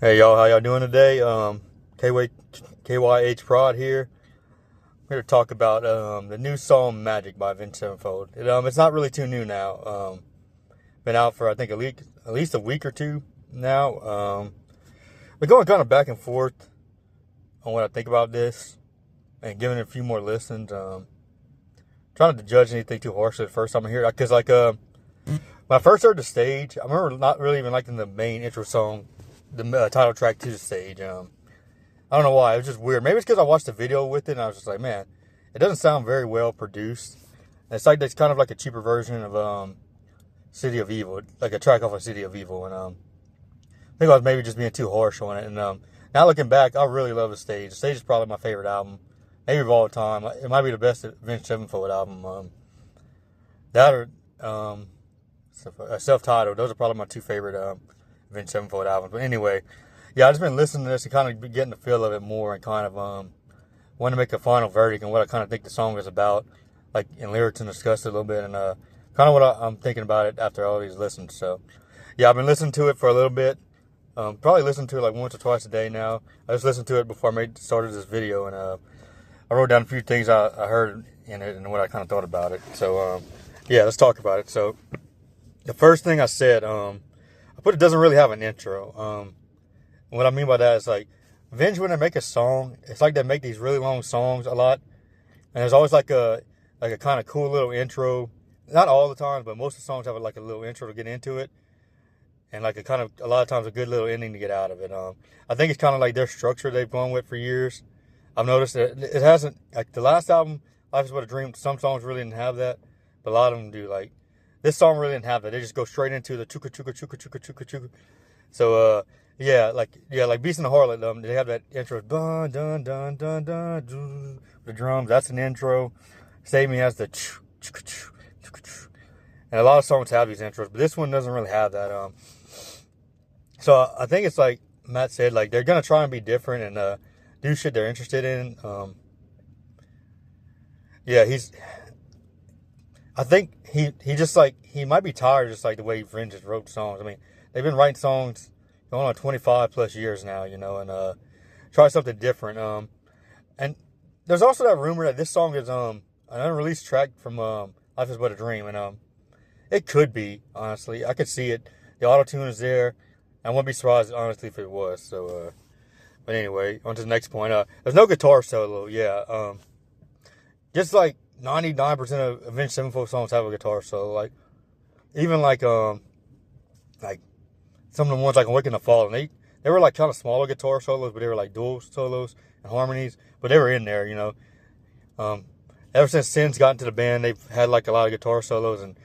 Hey y'all, how y'all doing today? KYH Prod here. I'm here to talk about the new song "Magic" by Avenged Sevenfold. It's not really too new now. Been out for I think at least a week or two now. Been going kind of back and forth on what I think about this and giving it a few more listens. Trying not to judge anything too harshly the first time I hear it, because when I first heard the stage, I remember not really even liking the main intro song, the title track to the stage. I don't know why. It was just weird. Maybe it's because I watched the video with it and I was just like, man, it doesn't sound very well produced. And it's kind of like a cheaper version of City of Evil, like a track off of City of Evil. And I think I was maybe just being too harsh on it. And now looking back, I really love the stage. The stage is probably my favorite album, maybe of all time. It might be the best Avenged Sevenfold album. That or Self-Titled. Those are probably my two favorite Avenged Sevenfold albums. But anyway, yeah, I've just been listening to this and kind of getting the feel of it more, and kind of want to make a final verdict on what I kind of think the song is about, like in lyrics, and discuss it a little bit, and kind of what I'm thinking about it after all these listens. So yeah, I've been listening to it for a little bit. Probably listened to it like once or twice a day now. I just listened to it before I started this video, and I wrote down a few things I heard in it and what I kind of thought about it. So yeah, let's talk about it. So the first thing I said, but it doesn't really have an intro. What I mean by that is, like, Avenged, when they make a song, it's like they make these really long songs a lot, and there's always like a kind of cool little intro. Not all the time, but most of the songs have like a little intro to get into it, and like a lot of times a good little ending to get out of it. I think it's kind of like their structure they've gone with for years. I've noticed that it hasn't, like the last album, Life Is But a Dream. Some songs really didn't have that, but a lot of them do. Like this song really didn't have that. They just go straight into the chuka chuka chuka chuka chuka chuka. So like Beast in the Harlot, they have that intro, dun dun dun dun dun, dun, the drums. That's an intro. Save Me has the chuka chuka chuka chuka, and a lot of songs have these intros, but this one doesn't really have that. So I think it's like Matt said, like they're gonna try and be different and do shit they're interested in. I think he just like, he might be tired just like the way Avenged just wrote songs. I mean, they've been writing songs going on 25 plus years now, and try something different. And there's also that rumor that this song is an unreleased track from Life Is But a Dream, and it could be, honestly. I could see it. The auto-tune is there. I wouldn't be surprised, honestly, if it was. So, but anyway, on to the next point. There's no guitar solo. Yeah. Just like 99% of Avenged Sevenfold songs have a guitar solo. Like, even like some of the ones like Awaken the Fallen, they were like kind of smaller guitar solos, but they were like dual solos and harmonies, but they were in there, Ever since Sin's got into the band, they've had like a lot of guitar solos, and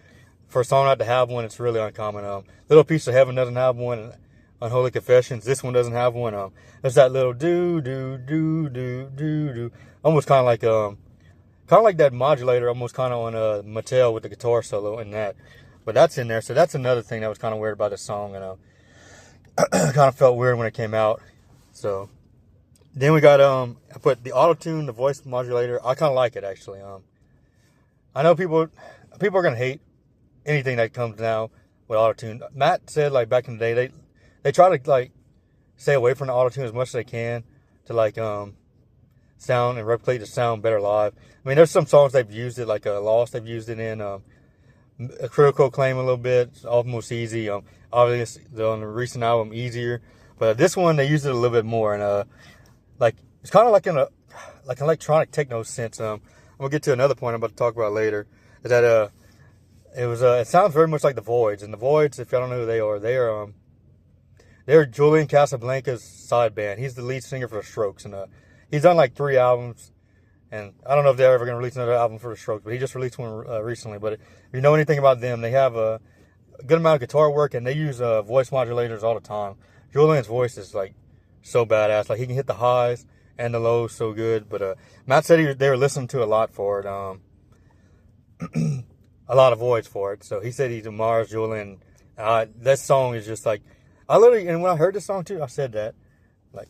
for a song not to have one, it's really uncommon. Little Piece of Heaven doesn't have one, and Unholy Confessions, this one doesn't have one. There's that little do do do do do do, almost kind of like that modulator, almost kind of on Mattel with the guitar solo in that. But that's in there, so that's another thing that was kind of weird about this song, and kind of felt weird when it came out. So then we got I put the auto-tune, the voice modulator. I kind of like it, actually. I know people are gonna hate anything that comes now with auto-tune. Matt said, like, back in the day, they try to like stay away from the auto-tune as much as they can to like sound and replicate the sound better live. I mean, there's some songs they've used it, like Lost, they've used it in a Critical Acclaim a little bit. It's Almost Easy. Obviously on the recent album, Easier, but this one they used it a little bit more, and like it's kind of like in like electronic techno sense. I'm gonna get to another point I'm about to talk about later. Is that it sounds very much like the Voids, and the Voids, if y'all don't know who they are, they're Julian Casablancas' side band. He's the lead singer for the Strokes, and he's done like 3 albums. And I don't know if they're ever going to release another album for the Strokes, but he just released one recently. But if you know anything about them, they have a good amount of guitar work, and they use voice modulators all the time. Julian's voice is like so badass. Like, he can hit the highs and the lows so good. But Matt said they were listening to a lot for it, a lot of Voids for it. So he said he admires Julian. That song is just like, and when I heard this song too, I said that. Like,